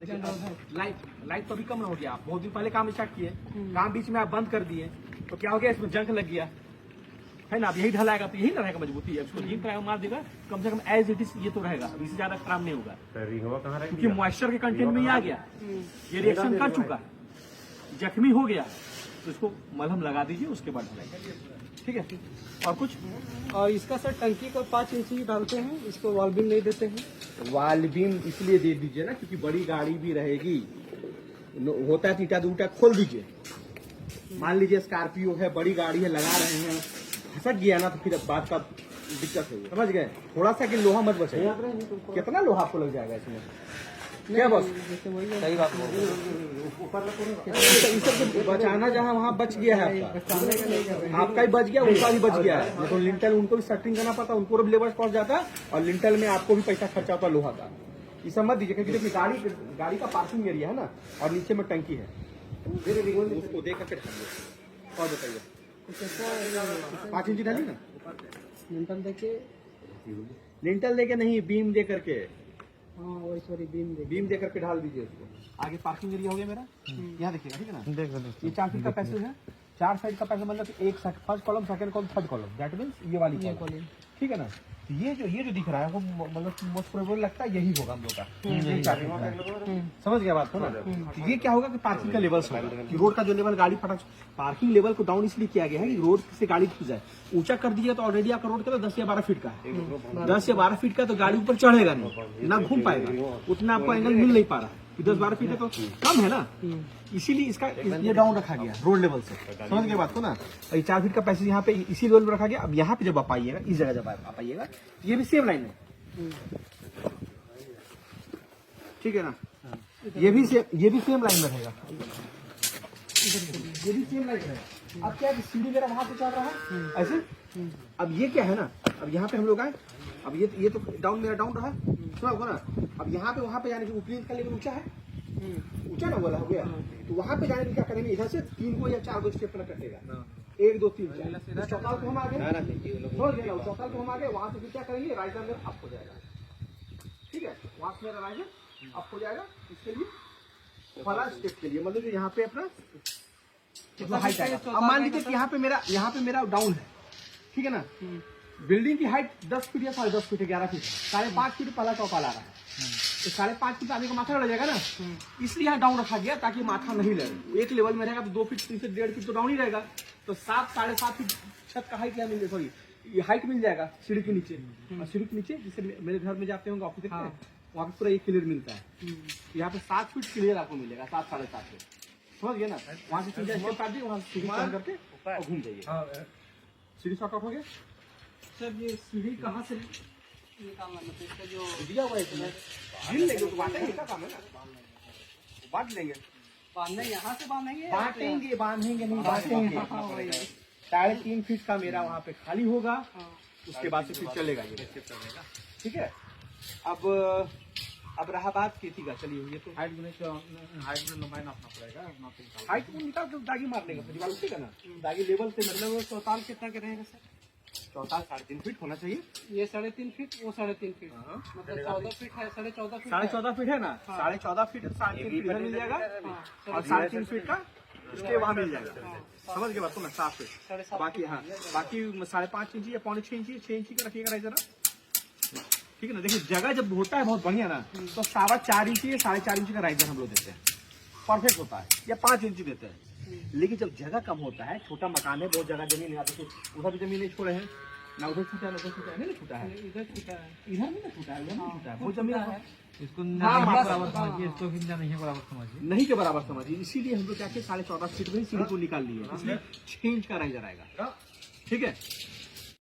Light तो अभी कम ना हो गया। आप बहुत दिन पहले काम स्टार्ट किए, काम बीच में आप बंद कर दिए तो क्या हो गया, इसमें जंग लग गया है ना। अब यही ढलाएगा तो यही ना रहेगा मजबूती है, उसको जिंक रहेगा मार देगा, कम से कम एज इट इज ये तो रहेगा, इससे ज्यादा खराब नहीं होगा क्योंकि मॉइस्चर के कंटेंट में ही आ गया, ये रिएक्शन कर चुका, जख्मी हो गया तो इसको मलहम लगा दीजिए, उसके बाद ढलाइए। ठीक है, और कुछ? और इसका सर टंकी को 5 इंची डालते हैं, इसको वॉल बीम नहीं देते हैं। वाल बीम इसलिए दे दीजिए ना क्योंकि बड़ी गाड़ी भी रहेगी, होता है तो ईटा दूटा खोल दीजिए। मान लीजिए स्कॉर्पियो है, बड़ी गाड़ी है, लगा रहे हैं, फंसक गया ना तो फिर बात का दिक्कत होगी, समझ गए। थोड़ा सा कि लोहा मत बचे, कितना लोहा आपको लग जाएगा इसमें, क्या बस सही बात बचाना, जहाँ वहाँ बच गया है आपका ही बच गया, उनका भी बच गया है। तो लिंटल उनको भी सेटिंग करना पड़ता है, उनको भी लेबर कॉस्ट जाता है और लिंटल में आपको भी पैसा खर्चा होता है लोहा का। ये सब मत दीजिए क्योंकि देखिए गाड़ी का पार्किंग एरिया है ना, और नीचे में टंकी है, उसको देख करके और बताइए 5 इंची डाली ना, लिंटल देके नहीं, बीम दे करके, हाँ वही सॉरी बीम दे करके ढाल दीजिए उसको। आगे पार्किंग एरिया हो गया मेरा, यहाँ देखिएगा, ठीक है ना। ये 4 फीट का पैसेज है, 4 साइड का पैसेज, मतलब एक first column, second column, third column, that means ये वाली कॉलम, ठीक है ना। ये जो दिख रहा है वो मतलब मोस्ट प्रोबेबल लगता है यही होगा हम लोग का, समझ गया बात को ना। तो ये क्या होगा कि पार्किंग का लेवल होगा कि रोड का जो लेवल गाड़ी फटक, पार्किंग लेवल को डाउन इसलिए किया गया है कि रोड से गाड़ी खिंच जाए। ऊंचा कर दिया तो ऑलरेडी आपका रोड का 10 या 12 फीट का है, 10 या 12 फीट का तो गाड़ी ऊपर चढ़ेगा नहीं, ना घूम पाएगा, उतना आपको एंगल मिल नहीं पा रहा। 10-12 फीट है तो कम है ना, इसीलिए इसका ये डाउन रखा गया रोड लेवल से, समझ गए बात को ना। और 4 फीट का पैसेज यहाँ पे इसी लेवल में रखा गया। अब यहाँ पे जब आप आइएगा, इस जगह जब आप आइएगा, ये भी सेम लाइन है, ठीक है ना। ये भी सेम लाइन में रहेगा, ये भी सेम लाइन है। अब क्या है, सीढ़ी मेरा वहां से चल रहा है ऐसे। अब ये क्या है ना, अब यहाँ पे हम लोग आए, अब ये तो डाउन, मेरा डाउन रहा, सुना होगा ना। अब यहाँ पे वहां पे यानी कि ऊपरी का लेवल ऊंचा है, ऊंचा ना बोला हो गया, तो वहां पे जाने के क्या करेंगे, इधर से 3 को या 4 को स्टेप कटेगा, 1 2 3 4 चौताल को हम आगे, चौताल को हम आगे, वहां से फिर क्या करेंगे, राइट हैंड अप हो जाएगा, ठीक है। वहां से मेरा राइट हैंड अप हो जाएगा, इसके लिए फला स्टेप के लिए, मतलब यहाँ पे अपना कितना हाइट आएगा। अब मान लीजिए कि यहाँ पे मेरा डाउन है, ठीक है ना। बिल्डिंग की हाइट 10 फीट या 10.5 फीट है, 11 फीट, 5.5 फीट पहला चौपाल आ रहा है, तो 5.5 फीट आने का माथा लग जाएगा ना, इसलिए यहाँ डाउन रखा गया ताकि माथा नहीं लगे। एक लेवल में रहेगा तो 2 फीट 3 से 1.5 फीट तो डाउन ही रहेगा, तो 7-7.5 फीट छत का हाइट मिल जाएगा, सॉरी ये हाइट मिल जाएगा सीढ़ी के नीचे। और सीढ़ी के नीचे जैसे मेरे घर में जाते होंगे ऑफिस देखते हैं, वहाँ पे पूरा एक क्लियर मिलता है, यहाँ पे 7 फीट क्लियर आपको मिलेगा, 7-7.5 फीट, समझ गया ना। वहाँ से सीधा स्टेप काट दिए, वहाँ से सीढ़ी टर्न करके और घूम जाइए। सीढ़ी शॉर्ट आउट हो गया सर। ये सीढ़ी कहाँ से निकालना, मतलब इसका जो दिया हुआ है इसमें ढील लेंगे, तो बांटेंगे, क्या काम है ना, बांट लेंगे, बांधना यहाँ से बांधेंगे, बांधेंगे नहीं बांटेंगे। 3.5 फीट का मेरा वहाँ पे खाली होगा, उसके बाद से फिर चलेगा ये, ठीक है। अब रहा बात खेती का, चलिए ये तो हाइट में लंबाई नापना पड़ेगा, हाइट को निकाल के दागी मार लेंगे दीवार, ठीक है ना। दागी लेवल से मतलब चौताल कितना के रहेगा सर, चौताल 3.5 फीट होना चाहिए। ये 3.5 फीट, वो 3.5 फीट, मतलब 14 फीट है, 14.5 फीट, 14.5 फीट है ना, 14.5 फीट 3.5 फीट इधर मिल जाएगा, और 3.5 फीट का इसके वहाँ मिल जाएगा, समझ के बात को ना, 7 फीट। बाकी हाँ, बाकी 5.5 इंची या 5.5 इंची 6 इंची का रखिएगा जरा, ठीक है ना। देखिए जगह जब होता है बहुत बढ़िया ना, तो 4.25 इंची या 4.5 इंची का राइजर हम लोग देते हैं, परफेक्ट होता है, या 5 इंची देते हैं। लेकिन जब जगह कम होता है, छोटा मकान है, बहुत जगह जमीन है, उधर भी जमीन नहीं छोड़े हैं ना, उधर छूटा है ना उधर छूटा है, नहीं छूटा है, इधर छूटा है, इधर भी ना छूटा है, उधर नहीं छूटा है, वो जमीन है, इसको बराबर समझिए, इसको नहीं बराबर समझिए, नहीं के बराबर समझिए। इसीलिए हम लोग क्या 14.5 फीट में सीढ़ी को निकाल लिए, इसलिए 6 इंच का राइजर आएगा, ठीक है।